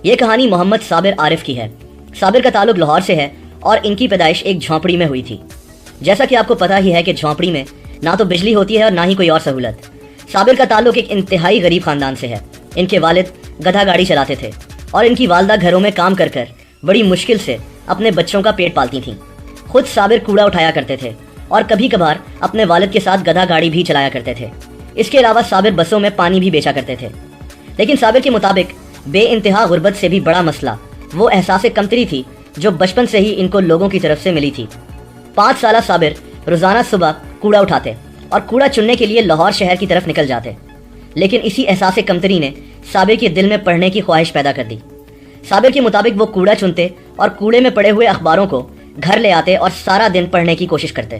یہ کہانی محمد صابر عارف کی ہے۔ صابر کا تعلق لاہور سے ہے اور ان کی پیدائش ایک جھونپڑی میں ہوئی تھی۔ جیسا کہ آپ کو پتہ ہی ہے کہ جھونپڑی میں نہ تو بجلی ہوتی ہے اور نہ ہی کوئی اور سہولت۔ صابر کا تعلق ایک انتہائی غریب خاندان سے ہے۔ ان کے والد گدھا گاڑی چلاتے تھے اور ان کی والدہ گھروں میں کام کر کر بڑی مشکل سے اپنے بچوں کا پیٹ پالتی تھیں۔ خود صابر کوڑا اٹھایا کرتے تھے اور کبھی کبھار اپنے والد کے ساتھ گدھا گاڑی بھی چلایا کرتے تھے۔ اس کے علاوہ صابر بسوں میں پانی بھی بیچا کرتے تھے۔ لیکن صابر کے مطابق بے انتہا غربت سے بھی بڑا مسئلہ وہ احساس کمتری تھی جو بچپن سے ہی ان کو لوگوں کی طرف سے ملی تھی۔ 5 سالہ صابر روزانہ صبح کوڑا اٹھاتے اور کوڑا چننے کے لیے لاہور شہر کی طرف نکل جاتے، لیکن اسی احساس کمتری نے صابر کے دل میں پڑھنے کی خواہش پیدا کر دی۔ صابر کے مطابق وہ کوڑا چنتے اور کوڑے میں پڑے ہوئے اخباروں کو گھر لے آتے اور سارا دن پڑھنے کی کوشش کرتے۔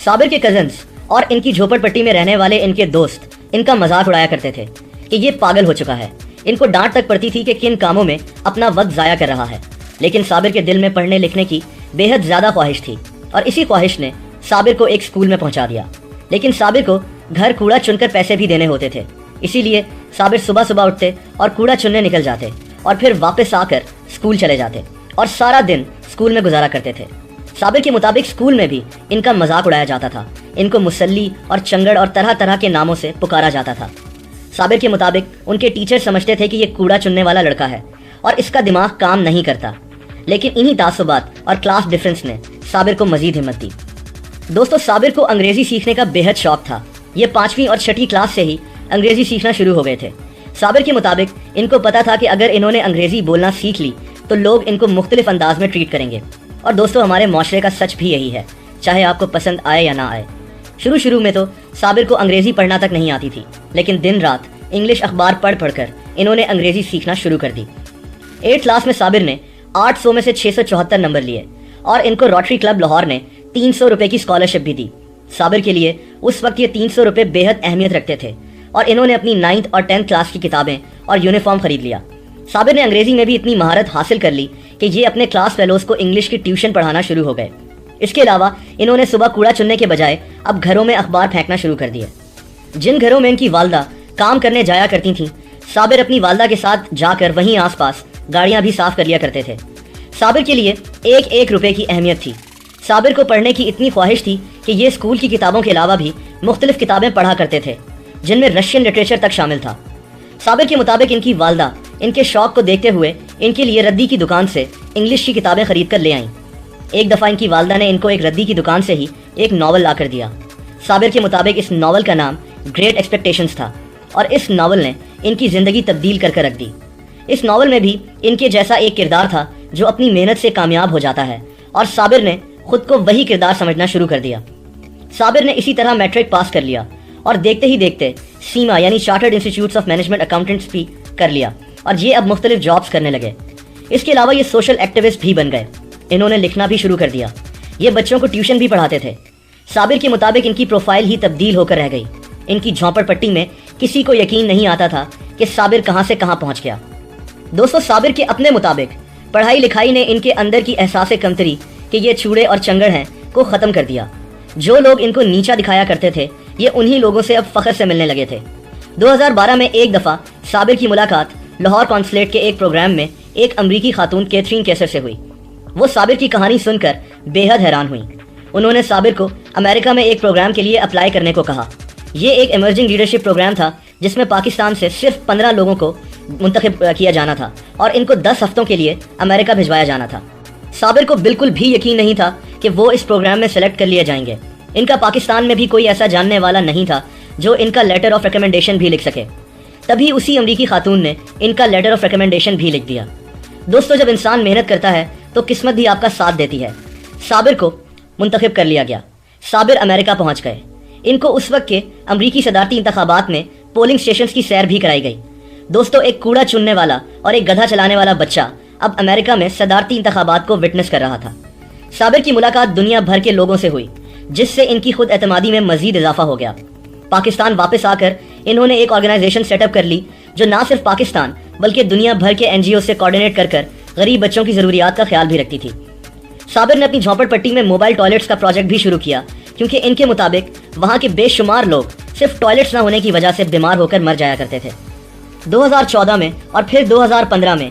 صابر کے کزنز اور ان کی جھوپڑ پٹی میں رہنے والے ان کے دوست ان کا مذاق اڑایا کرتے تھے کہ یہ پاگل ہو چکا ہے۔ ان کو ڈانٹ تک پڑتی تھی کہ کن کاموں میں اپنا وقت ضائع کر رہا ہے، لیکن صابر کے دل میں پڑھنے لکھنے کی بے حد زیادہ خواہش تھی اور اسی خواہش نے صابر کو ایک اسکول میں پہنچا دیا۔ لیکن صابر کو گھر کوڑا چن کر پیسے بھی دینے ہوتے تھے، اسی لیے صابر صبح صبح اٹھتے اور کوڑا چننے نکل جاتے اور پھر واپس آ کر اسکول چلے جاتے اور سارا دن اسکول میں گزارا کرتے تھے۔ صابر کے مطابق اسکول میں بھی ان کا مذاق اڑایا جاتا تھا، ان کو مسلی اور چنگڑ اور طرح طرح کے ناموں سے پکارا جاتا تھا۔ صابر کے مطابق ان کے ٹیچر سمجھتے تھے کہ یہ کوڑا چننے والا لڑکا ہے اور اس کا دماغ کام نہیں کرتا، لیکن انہی تعصبات اور کلاس ڈفرنس نے صابر کو مزید ہمت دی۔ دوستو، صابر کو انگریزی سیکھنے کا بے حد شوق تھا۔ یہ 5ویں اور 6ٹھی کلاس سے ہی انگریزی سیکھنا شروع ہو گئے تھے۔ صابر کے مطابق ان کو پتا تھا کہ اگر انہوں نے انگریزی بولنا سیکھ لی تو لوگ ان کو مختلف انداز میں ٹریٹ کریں گے، اور دوستو ہمارے معاشرے کا سچ بھی یہی ہے، چاہے آپ کو پسند آئے یا نہ آئے۔ شروع میں تو صابر کو انگریزی پڑھنا تک نہیں آتی تھی، لیکن دن رات انگلش اخبار پڑھ کر انہوں نے انگریزی سیکھنا شروع کر دی۔ 8 کلاس میں صابر نے 800 میں سے 674 نمبر لیے اور ان کو روٹری کلب لاہور نے 300 روپے کی اسکالرشپ بھی دی۔ صابر کے لیے اس وقت یہ 300 روپے بے حد اہمیت رکھتے تھے اور انہوں نے اپنی 9th اور 10th کلاس کی کتابیں اور یونیفارم خرید لیا۔ صابر نے انگریزی میں بھی اتنی مہارت حاصل کر لی کہ یہ اپنے کلاس فیلوز کو انگلش کی ٹیوشن پڑھانا شروع ہو گئے۔ اس کے علاوہ انہوں نے صبح کوڑا چننے کے بجائے اب گھروں میں اخبار پھینکنا شروع کر دیے۔ جن گھروں میں ان کی والدہ کام کرنے جایا کرتی تھیں، صابر اپنی والدہ کے ساتھ جا کر وہیں آس پاس گاڑیاں بھی صاف کر لیا کرتے تھے۔ صابر کے لیے ایک روپے کی اہمیت تھی۔ صابر کو پڑھنے کی اتنی خواہش تھی کہ یہ اسکول کی کتابوں کے علاوہ بھی مختلف کتابیں پڑھا کرتے تھے، جن میں رشین لٹریچر تک شامل تھا۔ صابر کے مطابق ان کی والدہ ان کے شوق کو دیکھتے ہوئے ان کے لیے ردی کی دکان سے انگلش کی کتابیں خرید کر لے آئیں۔ ایک دفعہ ان کی والدہ نے ان کو ایک ردی کی دکان سے ہی ایک ناول لا کر دیا۔ صابر کے مطابق اس ناول کا نام گریٹ ایکسپیکٹیشنز تھا اور اس ناول نے ان کی زندگی تبدیل کر رکھ دی۔ اس ناول میں بھی ان کے جیسا ایک کردار تھا جو اپنی محنت سے کامیاب ہو جاتا ہے، اور صابر نے خود کو وہی کردار سمجھنا شروع کر دیا۔ صابر نے اسی طرح میٹرک پاس کر لیا اور دیکھتے ہی دیکھتے سیما یعنی chartered institutes of management accountants بھی کر لیا، اور یہ اب مختلف جابز کرنے لگے۔ اس کے علاوہ یہ سوشل ایکٹیوسٹ بھی بن گئے۔ انہوں نے لکھنا بھی شروع کر دیا۔ یہ بچوں کو ٹیوشن بھی پڑھاتے تھے۔ صابر کے مطابق ان کی پروفائل ہی تبدیل ہو کر رہ گئی۔ ان کی جھونپڑ پٹی میں کسی کو یقین نہیں آتا تھا کہ صابر کہاں سے کہاں پہنچ گیا۔ دوستو، صابر کے اپنے مطابق پڑھائی لکھائی نے ان کے اندر کی احساس کمتری کہ یہ چوڑے اور چنگڑ ہیں کو ختم کر دیا۔ جو لوگ ان کو نیچا دکھایا کرتے تھے، یہ انہی لوگوں سے اب فخر سے ملنے لگے تھے۔ 2012 میں ایک دفعہ صابر کی ملاقات لاہور کونسلیٹ کے ایک پروگرام میں ایک امریکی خاتون کیتھرین کیسر سے ہوئی۔ وہ صابر کی کہانی سن کر بے حد حیران ہوئی۔ انہوں نے صابر کو امریکہ میں ایک پروگرام کے لیے اپلائی کرنے کو کہا۔ یہ ایک ایمرجنگ لیڈرشپ پروگرام تھا جس میں پاکستان سے صرف 15 لوگوں کو منتخب کیا جانا تھا اور ان کو 10 ہفتوں کے لیے امریکہ بھجوایا جانا تھا۔ صابر کو بالکل بھی یقین نہیں تھا کہ وہ اس پروگرام میں سلیکٹ کر لیے جائیں گے۔ ان کا پاکستان میں بھی کوئی ایسا جاننے والا نہیں تھا جو ان کا لیٹر آف ریکمنڈیشن بھی لکھ سکے۔ تبھی اسی امریکی خاتون نے ان کا لیٹر آف ریکمنڈیشن بھی لکھ دیا۔ دوستو، جب انسان محنت کرتا ہے تو قسمت بھی آپ کا ساتھ دیتی ہے۔ صابر کو منتخب کر لیا گیا۔ صابر امریکہ پہنچ گئے۔ ان کو اس وقت کے امریکی صدارتی انتخابات میں پولنگ سٹیشنز کی سیر بھی کرائی گئی۔ دوستو، ایک کوڑا چننے والا اور ایک گدھا چلانے والا بچہ اب امریکہ میں صدارتی انتخابات کو وٹنس کر رہا تھا۔ صابر کی ملاقات دنیا بھر کے لوگوں سے ہوئی، جس سے ان کی خود اعتمادی میں مزید اضافہ ہو گیا۔ پاکستان واپس آ کر انہوں نے ایک آرگنائزیشن سیٹ اپ کر لی جو نہ صرف پاکستان بلکہ دنیا بھر کے NGO سے کوارڈینیٹ کر غریب بچوں کی ضروریات کا خیال بھی رکھتی تھی۔ صابر نے اپنی جھونپڑ پٹی میں موبائل ٹوائلٹس کا پروجیکٹ بھی شروع کیا، کیونکہ ان کے مطابق وہاں کے بے شمار لوگ صرف ٹوائلٹس نہ ہونے کی وجہ سے بیمار ہو کر مر جایا کرتے تھے۔ 2014 میں اور پھر 2015 میں